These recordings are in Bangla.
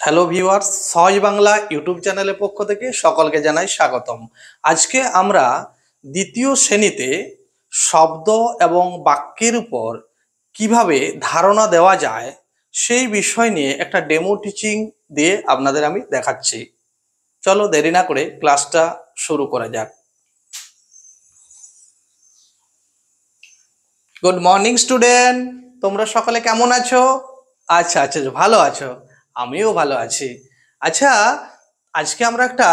হ্যালো ভিউয়ার্স, সহজ বাংলা ইউটিউব চ্যানেলের পক্ষ থেকে সকলকে জানাই স্বাগতম। আজকে আমরা দ্বিতীয় শ্রেণীতে শব্দ এবং বাক্যের উপর কিভাবে ধারণা দেওয়া যায় সেই বিষয় নিয়ে একটা ডেমো টিচিং দিয়ে আপনাদের আমি দেখাচ্ছি। চলো দেরি না করে ক্লাসটা শুরু করা যাক। গুড মর্নিং স্টুডেন্ট, তোমরা সকলে কেমন আছো? আচ্ছা আচ্ছা, ভালো আছো? আমিও ভালো আছি। আচ্ছা, আজকে আমরা একটা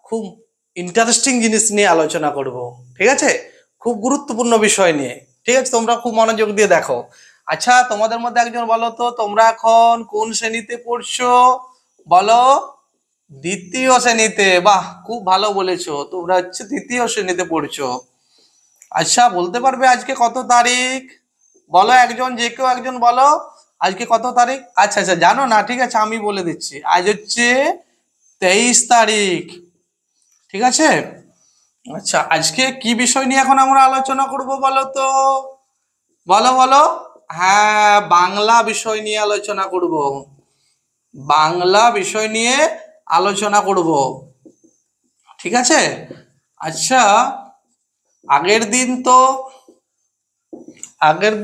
খুব ইন্টারেস্টিং জিনিস নিয়ে আলোচনা করব, ঠিক আছে? খুব গুরুত্বপূর্ণ বিষয় নিয়ে, ঠিক আছে? তোমরা খুব মনোযোগ দিয়ে দেখো। আচ্ছা, তোমাদের মধ্যে একজন বলো তো, তোমরা এখন কোন শ্রেণীতে পড়ছো? বলো। দ্বিতীয় শ্রেণীতে। বাহ, খুব ভালো বলেছো, তোমরা হচ্ছে দ্বিতীয় শ্রেণীতে পড়ছো। আচ্ছা, বলতে পারবে আজকে কত তারিখ? বলো একজন, যে কেউ একজন বলো আজকে কত তারিখ। আচ্ছা আচ্ছা, জানো না, ঠিক আছে, আমি বলে দিচ্ছি। আজ হচ্ছে 23 তারিখ, ঠিক আছে? আচ্ছা, আজকে কি বিষয় নিয়ে এখন আমরা আলোচনা করব বলো তো? বলো বলো। হ্যাঁ, বাংলা বিষয় নিয়ে আলোচনা করব। বাংলা বিষয় নিয়ে আলোচনা করব, ঠিক আছে? আচ্ছা, আগের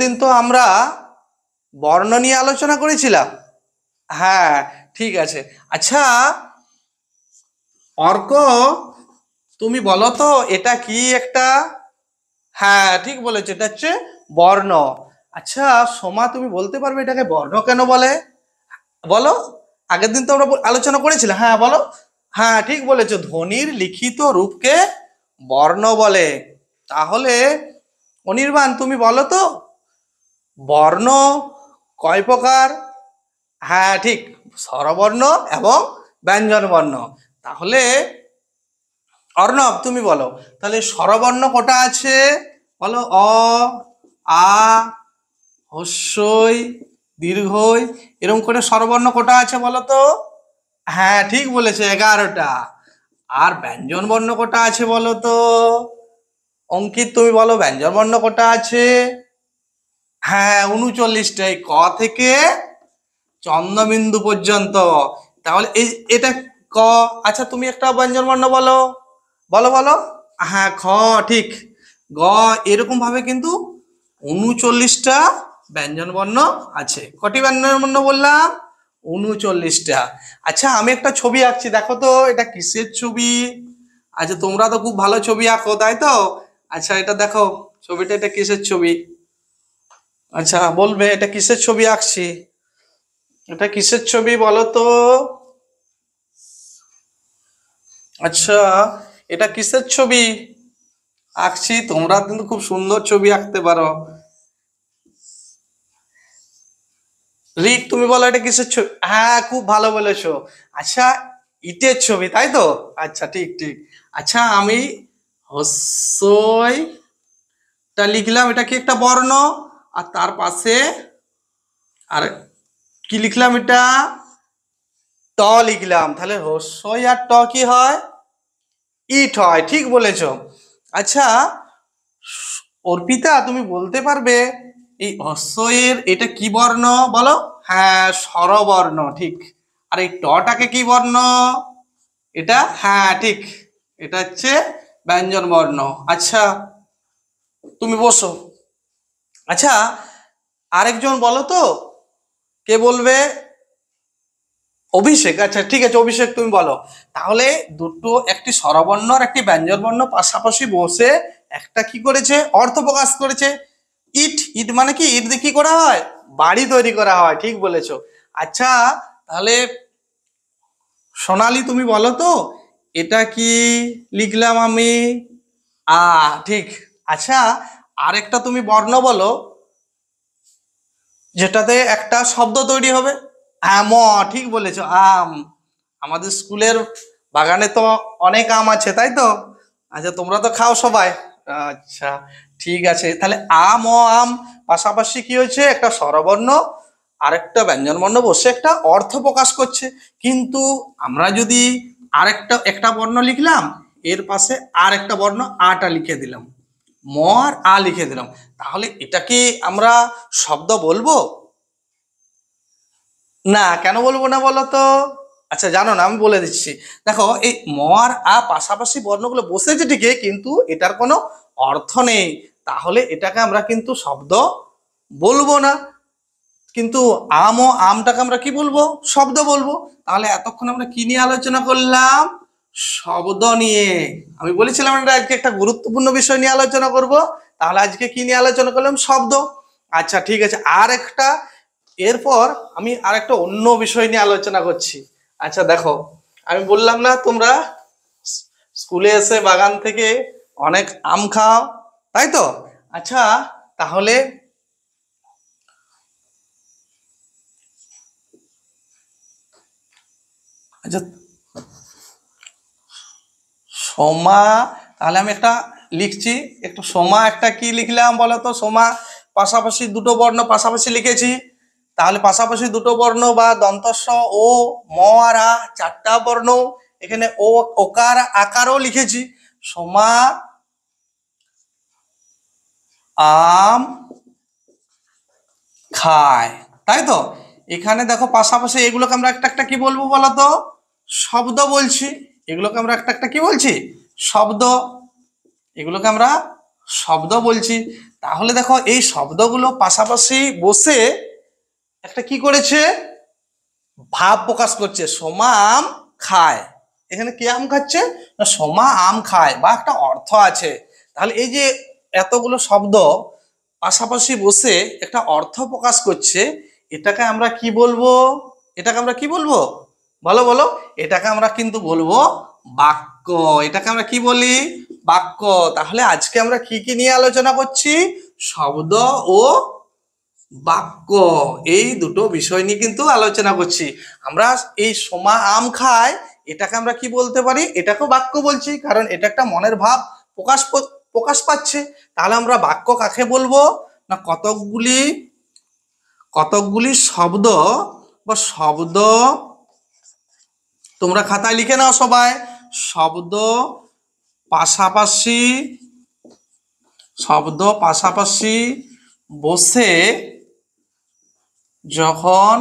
দিন তো আমরা বর্ণ নিয়ে আলোচনা করেছিলাম। হ্যাঁ, ঠিক আছে। আচ্ছা অর্ক, তুমি বলো তো এটা কি একটা? হ্যাঁ, ঠিক বলেছো, এটা হচ্ছে বর্ণ। আচ্ছা সোমা, তুমি বলতে পারবে এটাকে বর্ণ কেন বলে? বলো। আগের দিন তো আমরা আলোচনা করেছিলাম, হ্যাঁ বলো। হ্যাঁ, ঠিক বলেছো, ধ্বনির লিখিত রূপকে বর্ণ বলে। তাহলে অনির্বাণ, তুমি বলো তো বর্ণ কয় প্রকার? হ্যাঁ ঠিক, স্বরবর্ণ এবং ব্যঞ্জন বর্ণ। তাহলে অর্ণব, তুমি বলো তাহলে স্বরবর্ণ কটা আছে? বলো। অ, আ, হস্যই, দীর্ঘই, এরকম করে স্বরবর্ণ কটা আছে বলো তো? হ্যাঁ ঠিক বলেছে, 11টা। আর ব্যঞ্জন বর্ণ কটা আছে বলো তো? অঙ্কিত, তুমি বলো ব্যঞ্জন বর্ণ কটা আছে? হ্যাঁ, 39টাই, ক থেকে চন্দ্রবিন্দু পর্যন্ত। তাহলে এটা ক। আচ্ছা, তুমি একটা ব্যঞ্জন বর্ণ বলো। বলো বলো। হ্যাঁ, খ, ঠিক। গ, এরকম ভাবে কিন্তু 39টা ব্যঞ্জন বর্ণ আছে। কটি ব্যঞ্জন বর্ণ বললাম? 39টা। আচ্ছা, আমি একটা ছবি আঁকছি, দেখো তো এটা কিসের ছবি? আচ্ছা, তোমরা তো খুব ভালো ছবি আঁকো, তাই তো? আচ্ছা, এটা দেখো ছবিটা, এটা কিসের ছবি? আচ্ছা বলবে এটা কিসের ছবি আঁকছি? এটা কিসের ছবি বলো তো? আচ্ছা, এটা কিসের ছবি আঁকছি? তোমরা কিন্তু খুব সুন্দর ছবি আঁকতে পারো। রিক, তুমি বলো এটা কিসের ছবি? হ্যাঁ, খুব ভালো বলেছো। আচ্ছা, ইটের ছবি, তাই তো? আচ্ছা, ঠিক ঠিক। আচ্ছা, আমি হস্যইটা লিখলাম, এটা কি একটা বর্ণ? আর তার পাশে আর কি লিখলাম? এটা ট লিখলাম। তাহলে হস্যই আর ট কি হয়? ইট হয়, ঠিক বলেছো। আচ্ছা অর্পিতা, তুমি বলতে পারবে এই হস্যের এটা কি বর্ণ? বলো। হ্যাঁ, স্বরবর্ণ, ঠিক। আর এই টটাকে কি বর্ণ? এটা, হ্যাঁ ঠিক, এটা হচ্ছে ব্যঞ্জন বর্ণ। আচ্ছা, তুমি বসো। আচ্ছা, আরেকজন বলো তো, কে বলবে? অভিষেক, আচ্ছা ঠিক আছে, অভিষেক তুমি বলো। তাহলে দুটো, একটি স্বরবর্ণ আর একটি ব্যঞ্জন বর্ণ পাশাপাশি বসে একটা কি করেছে? অর্থ প্রকাশ করেছে। ইট, ইট মানে কি? ইট দিয়ে কি করা হয়? বাড়ি তৈরি করা হয়, ঠিক বলেছো। আচ্ছা, তাহলে সোনালি, তুমি বলো তো এটা কি লিখলাম আমি? আ, ঠিক। আচ্ছা, আরেকটা তুমি বর্ণ বলো যেটাতে একটা শব্দ তৈরি হবে। আম, ঠিক বলেছো, আম। আমাদের স্কুলের বাগানে তো অনেক আম আছে, তাই তো? আচ্ছা, তোমরা তো খাও সবাই। আচ্ছা, ঠিক আছে। তাহলে আম ও আম পাশাপাশি কি হয়েছে? একটা স্বরবর্ণ আর একটা ব্যঞ্জন বর্ণ বসে একটা অর্থ প্রকাশ করছে। কিন্তু আমরা যদি একটা বর্ণ লিখলাম, এর পাশে আর একটা বর্ণ আটা লিখে দিলাম, ম আর আ লিখে দিলাম, তাহলে এটা কি আমরা শব্দ বলবো? না, কেন বলবো না বলো তো? আচ্ছা জানো না, আমি বলে দিচ্ছি। দেখো এই ম আর আ পাশাপাশি বর্ণগুলো বসেছে ঠিকই, কিন্তু এটার কোনো অর্থ নেই, তাহলে এটাকে আমরা কিন্তু শব্দ বলবো না। কিন্তু আম ও আমটাকে আমরা কি বলবো? শব্দ বলবো। তাহলে এতক্ষণ আমরা কি নিয়ে আলোচনা করলাম? শব্দ নিয়ে। আমি বলেছিলাম আমরা আজকে একটা গুরুত্বপূর্ণ বিষয় নিয়ে আলোচনা করব। তাহলে আজকে কি নিয়ে আলোচনা করলাম? শব্দ। আচ্ছা ঠিক আছে, আর একটা এরপর আমি আর একটা অন্য বিষয় নিয়ে আলোচনা করছি। আচ্ছা দেখো, আমি বললাম না তোমরা স্কুলে এসে বাগান থেকে অনেক আম খাও, তাই তো? আচ্ছা তাহলে আচ্ছা সোমা, তাহলে আমি একটা লিখছি, একটু সোমা একটা কি লিখলাম বলো তো? সোমা পাশাপাশি দুটো বর্ণ পাশাপাশি লিখেছি, তাহলে পাশাপাশি দুটো বর্ণ বা দন্তস্ব ও ম আর আ চারটা বর্ণ, এখানে ও ওকার আকারও লিখেছি। সোমা আম খায়, তাই তো? এখানে দেখো পাশাপাশি এগুলোকে আমরা একটা একটা কি বলবো বলো তো? শব্দ বলছি। এগুলোকে আমরা একটা একটা কি বলছি? শব্দ। এগুলোকে আমরা শব্দ বলছি। তাহলে দেখো এই শব্দগুলো পাশাপাশি বসে একটা কি করেছে? ভাব প্রকাশ করছে। সোমা আম খায়, এখানে কে আম খাচ্ছে? না, সোমা আম খায়, বা একটা অর্থ আছে। তাহলে এই যে এতগুলো শব্দ পাশাপাশি বসে একটা অর্থ প্রকাশ করছে, এটাকে আমরা কি বলবো? এটাকে আমরা কি বলবো? বলো বলো। এটাকে আমরা কিন্তু বলবো বাক্য। এটাকে আমরা কি বলি? বাক্য। তাহলে আজকে আমরা কি কি নিয়ে আলোচনা করছি? শব্দ ও বাক্য, এই দুটো বিষয় নিয়ে কিন্তু আলোচনা করছি। আমরা এই সোমা আম খায়, এটাকে আমরা কি বলতে পারি? এটাকেও বাক্য বলছি, কারণ এটা একটা মনের ভাব প্রকাশ পাচ্ছে। তাহলে আমরা বাক্য কাকে বলবো? না, কতকগুলি কতকগুলি শব্দ বা শব্দ, তোমরা খাতায় লিখে নাও সবাই। শব্দ পাশাপাশি শব্দ পাশাপাশি বসে যখন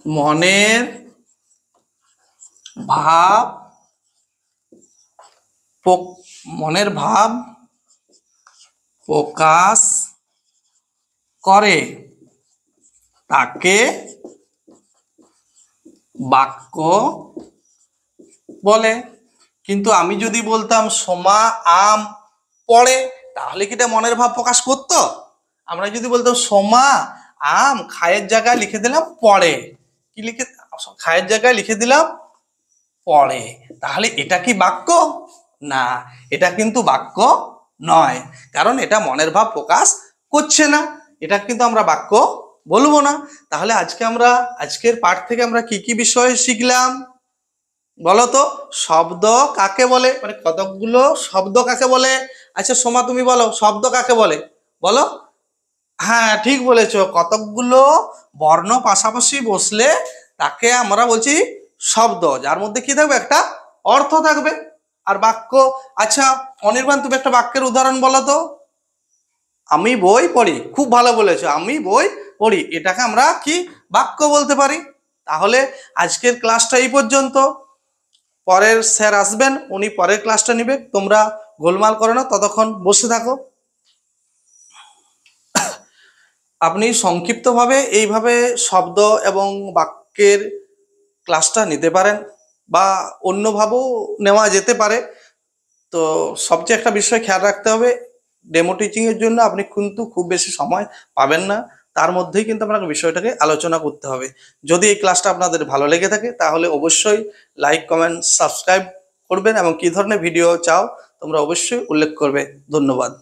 মনের ভাব মনের ভাব প্রকাশ করে, তাকে বাক্য বলে। কিন্তু আমি যদি বলতাম সোমা আম পড়ে, তাহলে কি এটা মনের ভাব প্রকাশ করতো? আমরা যদি বলতাম সোমা আম খায়ের জায়গায় লিখে দিলাম পড়ে, কি লিখে, খায়ের জায়গায় লিখে দিলাম পড়ে, তাহলে এটা কি বাক্য? না, এটা কিন্তু বাক্য নয়, কারণ এটা মনের ভাব প্রকাশ করছে না। এটা কিন্তু আমরা বাক্য বলবো না। তাহলে আজকের পাঠ থেকে আমরা কি কি বিষয় শিখলাম বলো তো? শব্দ কাকে বলে, মানে কতকগুলো শব্দ কাকে বলে? আচ্ছা সোমা তুমি বলো, শব্দ কাকে বলে? বলো। হ্যাঁ ঠিক বলেছো, কতকগুলো বর্ণ পাশাপাশি বসলে তাকে আমরা বলছি শব্দ, যার মধ্যে কি থাকবে? একটা অর্থ থাকবে। আর বাক্য, আচ্ছা অনির্বাণ তুমি একটা বাক্যের উদাহরণ বলো তো। আমি বই পড়ি, খুব ভালো বলেছো, আমি বই পড়ি, এটাকে আমরা কি বাক্য বলতে পারি। তাহলে আজকের ক্লাসটা এই পর্যন্ত। পরের স্যার আসবেন, উনি পরের ক্লাসটা নিবে, তোমরা গোলমাল করো না, ততক্ষণ বসে থাকো। আপনি সংক্ষিপ্তভাবে এইভাবে শব্দ এবং বাক্যের ক্লাসটা নিতে পারেন, বা অন্যভাবেও নেওয়া যেতে পারে। তো সবচেয়ে একটা বিষয় খেয়াল রাখতে হবে, ডেমো টিচিং এর জন্য আপনি কিন্তু খুব বেশি সময় পাবেন না, তার মধ্যেই কিন্তু আপনাকে বিষয়টাকে আলোচনা করতে হবে। যদি এই ক্লাসটা আপনাদের ভালো লেগে থাকে তাহলে অবশ্যই লাইক কমেন্ট সাবস্ক্রাইব করবেন, এবং কি ধরনের ভিডিও চাও তোমরা অবশ্যই উল্লেখ করবে। ধন্যবাদ।